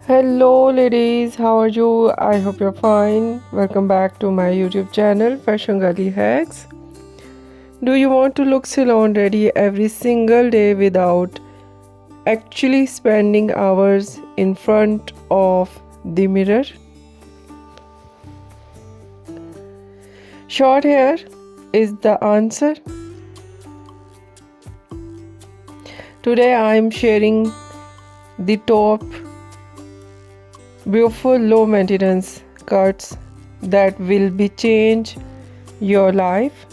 Hello ladies, how are you? I hope you're fine. Welcome back to my YouTube channel Fashion Girly Hacks. Do you want to look salon ready every single day without actually spending hours in front of the mirror? Short hair is the answer. Today I am sharing the top beautiful low maintenance cuts that will be change your life.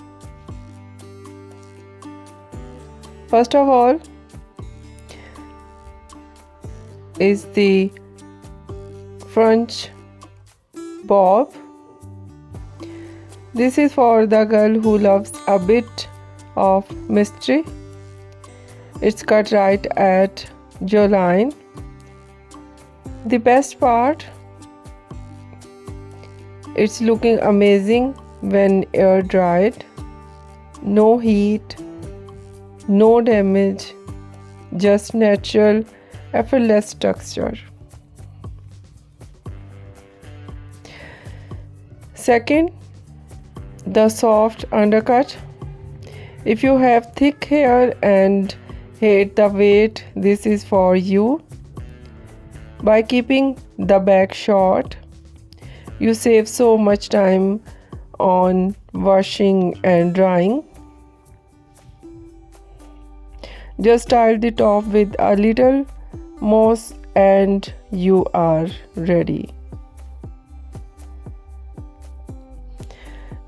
First of all is the front bob. This is for the girl who loves a bit of mystery. It's cut right at jawline. The best part, it's looking amazing when air dried. No heat, no damage, just natural, effortless texture. Second, the soft undercut. If you have thick hair and hate the weight, this is for you. By keeping the back short, you save so much time on washing and drying. Just style the top with a little moss and you are ready.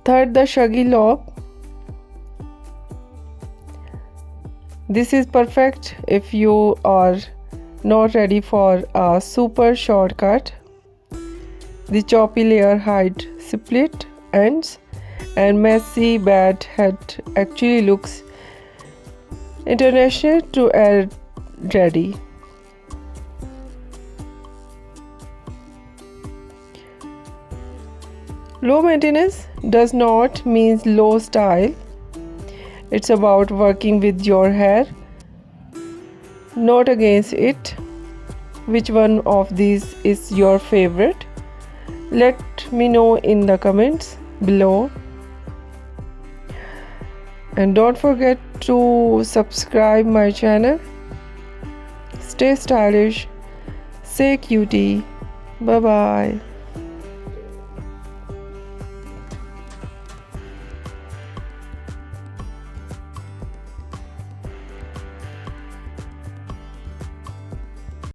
Third, the shaggy lob. This is perfect if you are not ready for a super shortcut. The choppy layer hide split ends and messy bad head actually looks international to air ready. Low maintenance does not mean low style. It's about working with your hair, not against it. Which one of these is your favorite? Let me know in the comments below. And don't forget to subscribe my channel. Stay stylish, stay cutie. Bye bye.